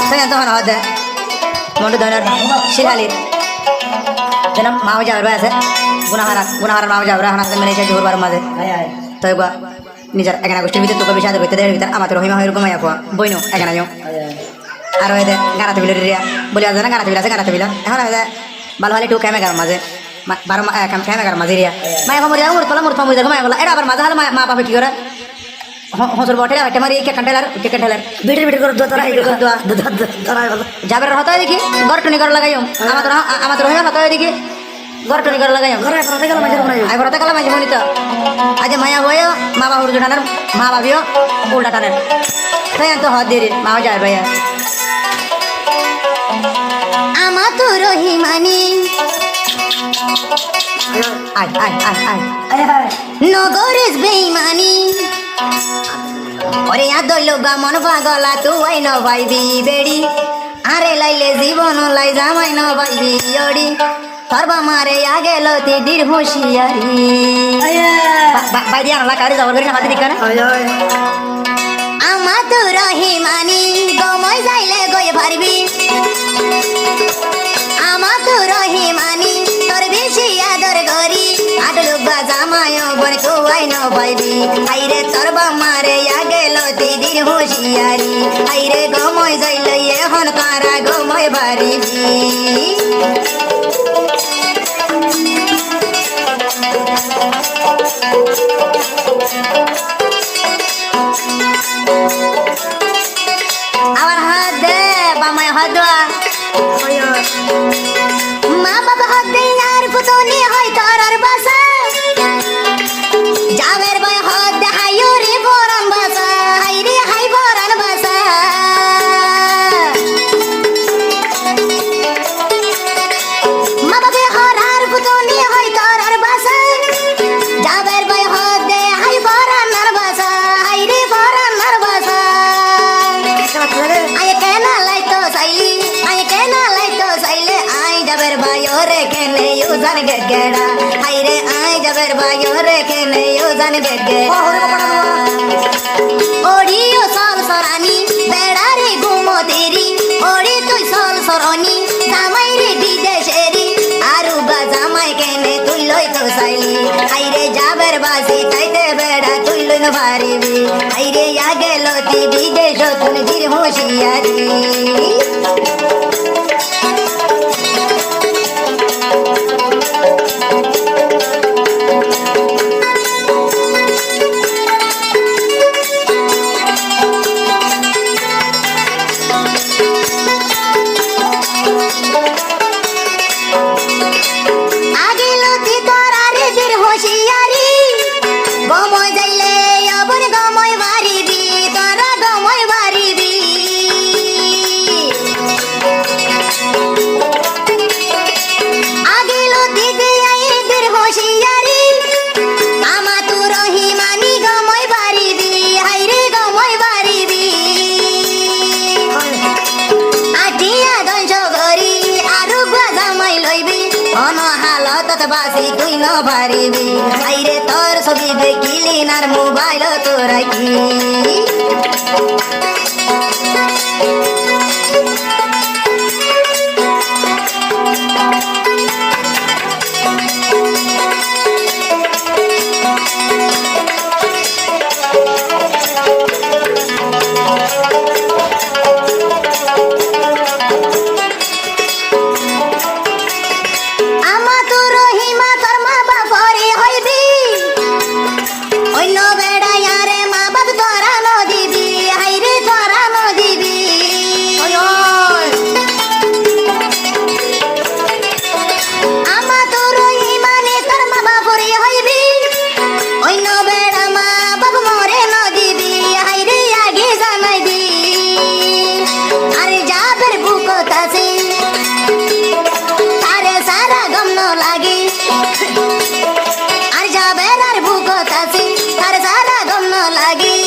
তাই তখন হতে মন্টু ধরনের শিরহালির যেন মাও যাওয়ার আছে গুণাহারার মাও যাওয়ার এখন আসতে মেনে এসে জোরবার মাঝে তো নিজের এখানে গোষ্ঠীর ভিতরে তোকে বিষয় করতে দেয় ভিতরে আমার রহিমা হয়ে ঘুমাইয়া পোয়া বইনো এখানে আর ওই গানা টেবিল বলি আছে না গানা টেবিল আছে গানা টেবিল এখন ভালো ভালো একটু ক্যামেগার মাঝে 12 ক্যামেগার মাঝে রিয়া মায়া মরে যাবো মুরতলা মরে যাবো মায়া বলা এটা আবার মাঝে হলে মা বাবা কি করে হসর বটে একটা মারি কেকেন ঠেলার বিটের করে যাবের হতো দেখি ঘর টুনি করে লাগাইম আমার রহিমা হতো দেখি ঘর টুনি করে লাগাইম ঘরতে গেলাম মাঝে মনি তো আজ মায়া হয়েও মা বাবুর জোটানের মা বাবিও উল্টা টানের তাই তো হাত দিয়ে মা যায় ভাইয়া আমার তো রহিমানি নগরেশ বেইমানি ওরে আদল গা মন পাগলা তুই ন ভাইবি বেড়ি আরে লাইলে জীবন লাই জামাই ন ভাইবি অড়ি তরবা মারে আগে লতি দির হুঁশিয়ারি বাইরে আনলা কারি যাবার করি না হাতে দিকা না আমার তো রহিমানি গমই যাইলে গই পারবি আমার তো রহিমানি তোর বেশি আদর করি আটলুক বা জামায় বনে তুই ন পাইবি আইরে তোর বামারে আগে লতি দিন হুঁশিয়ারি আইরে গমই যাইলে এখন কারা গমই পারিবি আমার হাত দে বামায় হাত দেওয়া মা বাবা হাত দে আর পুতনি হয় তার আর বাসা যাবের ভাই হাত দে হাইও রে বরান বাসা হাই রে হাই বরান বাসা মা বাবা হার আর পুতনি হয় তার আর বাসা যাবের ভাই হাত দে হাই বরান আর বাসা হাই রে বরান আর বাসা আয় কেনা লাইতো সাইলি আয় কেনা লাইতো সাইলে আই যাবের ভাই ওরে কেনে ইউজান গেড়া হাই রে আই যাবের ভাই ওরে কেনে ইউজান গেড়া ওড়িও সল সরানি বেড়া রে ঘুমো তেরি ওড়ি তুই সল সরনি জামাই রে বিদেশেরি আরু গা জামাই কেনে তুই লই তো সাইলি হাই রে যাবের বাসি তাইতে বেড়া তুই লই ন পারিবি হাই রে আগে লতি বিদেশ তুই দির হুঁশিয়ারি আগে লতি তোরারে দির হুঁশিয়ারি গময় যাইলে অবন গময় বাড়িবি তোরা গময় বাড়িবি আগে লতি দিয়ে দির হুঁশিয়ারি আমা তু রহিমানি গময় বাড়িবি হাইরে গময় বাড়িবি আটিয়া দঞ্জ করি আরু গুয়া জামাই লইবি অন হালত বাসি তুই ন পারিবি আইরে তোর ছবি দেখিলি নার মোবাইল তোরা কি আমা তো রহিমা তোর মা বাপরে হইবি অন্য বেড়া ইয়ারে মা বাপ তোরা ন দিবি হাইরে তোরা ন দিবি আমা তো রহিমা নে তোর মা বাপরে হইবি অন্য বেড়া মা বাপ মরে ন দিবি হাইরে আগে জানাই দি আরে যাবের বুকত আছে তারে সারা গম ন লাগে আর যাবের আর বুকত আছে তার সারা গম ন লাগে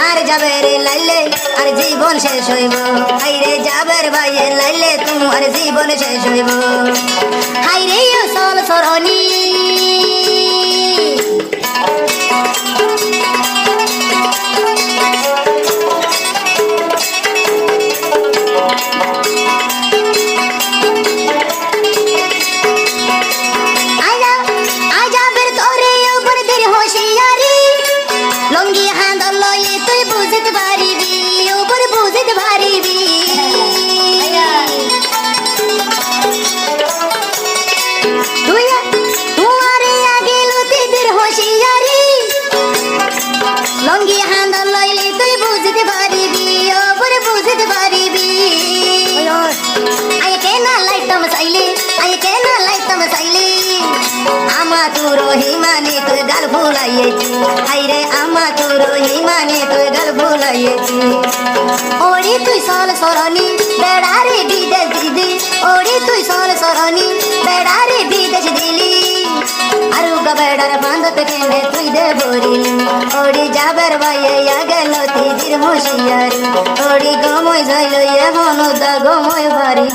আর যাবের লাইলে আর জীবন শেষ হইব হাইরে যাবের ভাইয়ে লাইলে তোমার জীবন শেষ হইব হাইরে সল সরনি বুঝিতে পারিবি তুই তোমারে আগে লুতিদের হুঁশিয়ারি লঙ্গি হান্দা লইলে তুই বুঝিতে পারিবি ও বলে বুঝিতে পারিবি আই কেনা লাইতাম চাইলে আই কেনা লাইতাম চাইলে আমা তোর হিমানে তুই গাল ভুলাইয়েছি আইরে আমা তোর হিমানে তুই গাল ভুলাইয়েছি ওরে তুই সল সরনি বেড়ারে বিদেশ দিদি ওরে তুই সল সরনি বেড়ারে বিদেশ দিলি আরু বেড়ার বাঁধত কেনে তুই দে ভরিলি ওড়ি যাবার বাইয়ে গেল তিদির হুঁশিয়ারি ওড়ি গময় যাইল এ হনুদা গময় বাড়ি